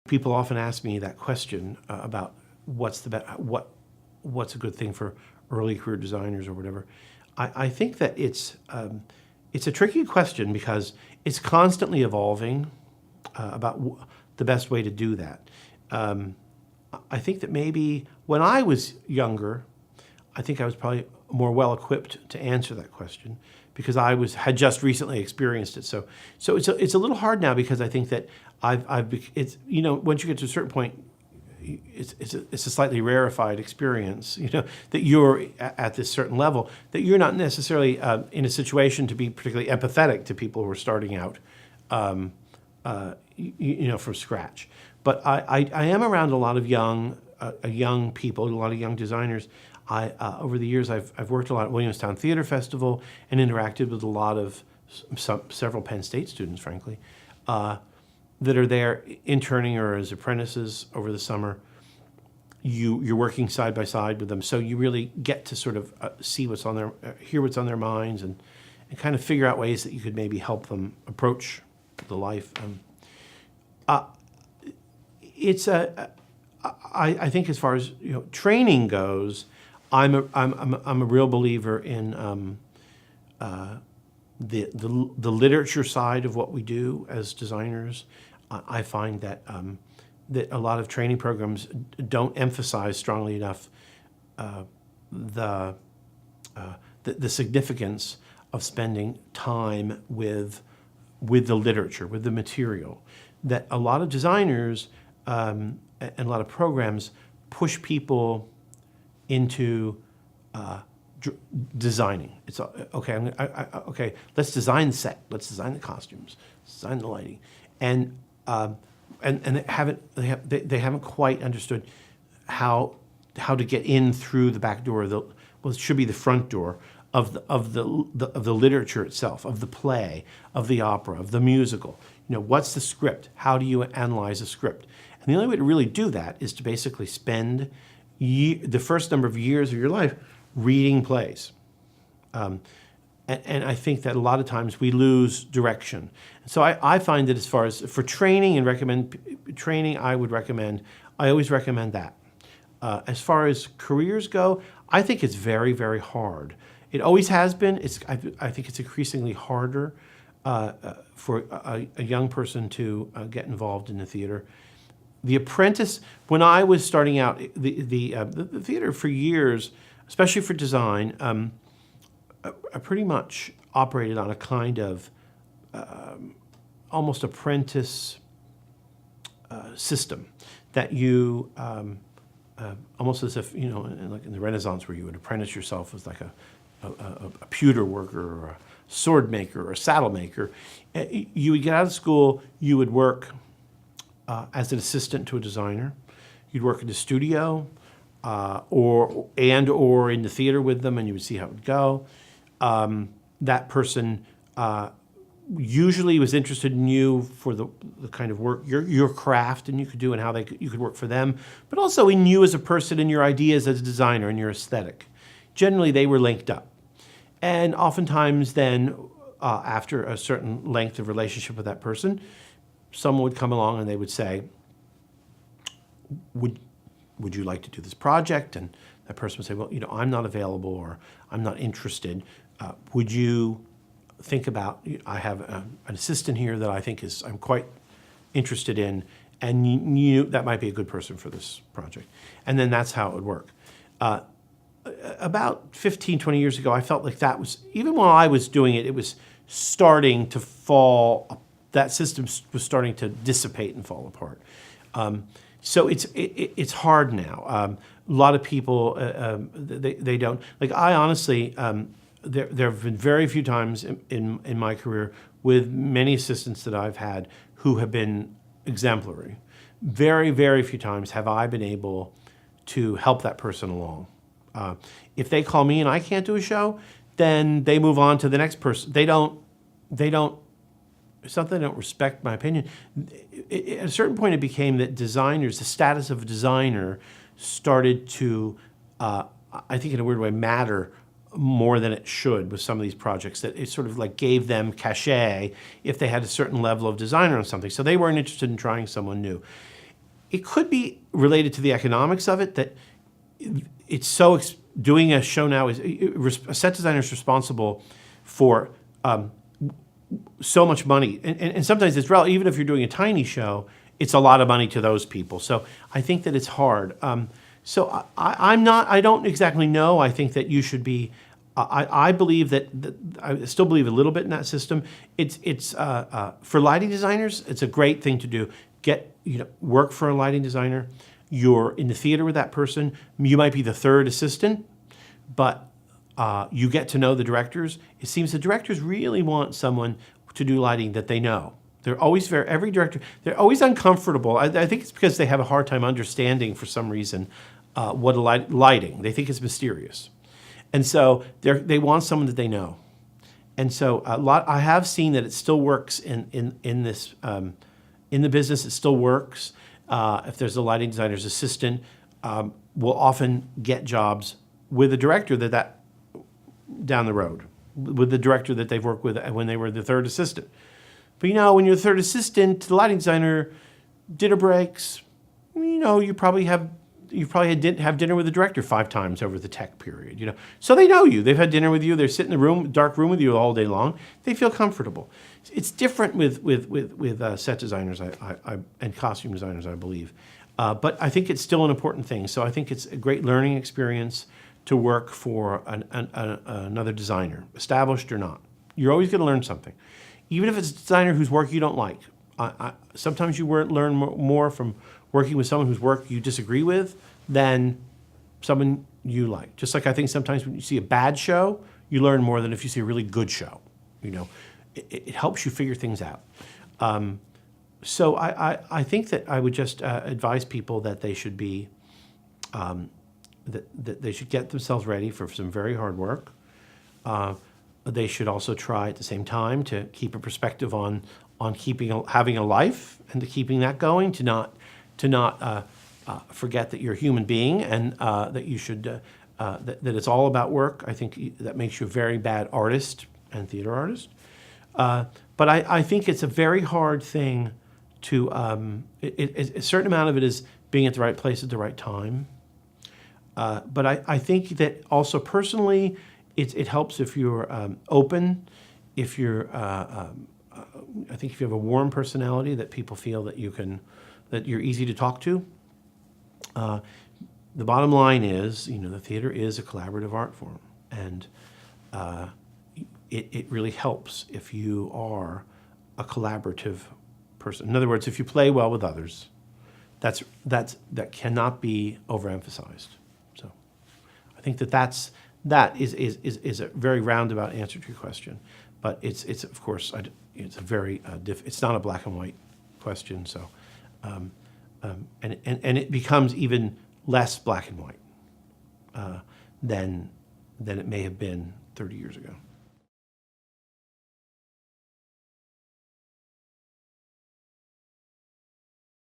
People often ask me that question about what's a good thing for early career designers or whatever. I think that it's a tricky question because it's constantly evolving about the best way to do that. I think that maybe when I was younger, I think I was probably more well equipped to answer that question because had just recently experienced it. So it's a little hard now because I think that it's once you get to a certain point, it's a slightly rarefied experience, that you're at this certain level, that you're not necessarily in a situation to be particularly empathetic to people who are starting out, from scratch. But I am around a lot of young people, a lot of young designers. Over the years, I've worked a lot at Williamstown Theater Festival and interacted with a lot of several Penn State students, frankly, that are there interning or as apprentices over the summer. You're working side by side with them, so you really get to sort of see what's on their, hear what's on their minds, and kind of figure out ways that you could maybe help them approach the life. I think as far as training goes, I'm a real believer in the literature side of what we do as designers. I find that that a lot of training programs don't emphasize strongly enough the significance of spending time with the literature, with the material. That a lot of designers and a lot of programs push people into designing. It's okay. Okay. Let's design the set. Let's design the costumes. Let's design the lighting, and they haven't quite understood how to get in through the back door. It should be the front door of the literature itself, of the play, of the opera, of the musical. What's the script? How do you analyze a script? And the only way to really do that is to basically spend the first number of years of your life reading plays. And I think that a lot of times we lose direction. So I find that as far as for training and I always recommend that. As far as careers go, I think it's very, very hard. It always has been. I think it's increasingly harder for a young person to get involved in the theater. The Apprentice, when I was starting out, the theater for years, especially for design, I pretty much operated on a kind of almost apprentice system that you, almost as if, like in the Renaissance where you would apprentice yourself as like a pewter worker or a sword maker or a saddle maker. You would get out of school, you would work as an assistant to a designer. You'd work in the studio or in the theater with them, and you would see how it would go. That person usually was interested in you for the kind of work, your craft, and you could do, and how you could work for them, but also in you as a person and your ideas as a designer and your aesthetic. Generally, they were linked up. And oftentimes then, after a certain length of relationship with that person, someone would come along and they would say, would you like to do this project? And that person would say, well, I'm not available, or I'm not interested. Would you think about, I have an assistant here that I think I'm quite interested in, and that might be a good person for this project. And then that's how it would work. About 15, 20 years ago, I felt like that was, even while I was doing it, it was starting to fall, that system was starting to dissipate and fall apart. So it's hard now. A lot of people, they don't, like I honestly, there have been very few times in my career with many assistants that I've had who have been exemplary. Very, very few times have I been able to help that person along. If they call me and I can't do a show, then they move on to the next person. They don't, it's not that they don't respect my opinion. At a certain point, it became that designers, the status of a designer started to, I think in a weird way, matter more than it should with some of these projects, that it sort of like gave them cachet if they had a certain level of designer on something. So they weren't interested in trying someone new. it could be related to the economics of it, that it's so doing a show now is a set designer is responsible for so much money, and sometimes it's even if you're doing a tiny show, it's a lot of money to those people. So I think that it's hard. So I don't exactly know. I think that you should be. I believe that I still believe a little bit in that system. It's for lighting designers, it's a great thing to do. Work for a lighting designer. You're in the theater with that person. You might be the third assistant, but you get to know the directors. It seems the directors really want someone to do lighting that they know. They're always every director, they're always uncomfortable. I think it's because they have a hard time understanding, for some reason, what lighting. They think it's mysterious. And so they want someone that they know. And so I have seen that it still works in this in the business. It still works. If there's a lighting designer's assistant, will often get jobs with a director that down the road, with the director that they've worked with when they were the third assistant. But when you're the third assistant, the lighting designer, dinner breaks, you probably have dinner with the director 5 times over the tech period. So they know you. They've had dinner with you. They sit in the dark room with you all day long. They feel comfortable. It's different with set designers and costume designers, I believe. But I think it's still an important thing. So I think it's a great learning experience to work for another designer, established or not. You're always going to learn something. Even if it's a designer whose work you don't like. Sometimes you learn more from working with someone whose work you disagree with than someone you like. Just like I think sometimes when you see a bad show, you learn more than if you see a really good show. It helps you figure things out. So I think that I would just advise people that they should be, that they should get themselves ready for some very hard work. They should also try at the same time to keep a perspective on having a life and to keeping that going, to not forget that you're a human being and that you should that it's all about work. I think that makes you a very bad artist and theater artist. But I think it's a very hard thing to. A certain amount of it is being at the right place at the right time. But I think that also personally, it helps if you're open, if you're. I think if you have a warm personality, that people feel that that you're easy to talk to. The bottom line is, the theater is a collaborative art form, and it really helps if you are a collaborative person. In other words, if you play well with others, that cannot be overemphasized. So, I think that is a very roundabout answer to your question, but it's of course it's a very it's not a black and white question. So, and it becomes even less black and white than it may have been 30 years ago.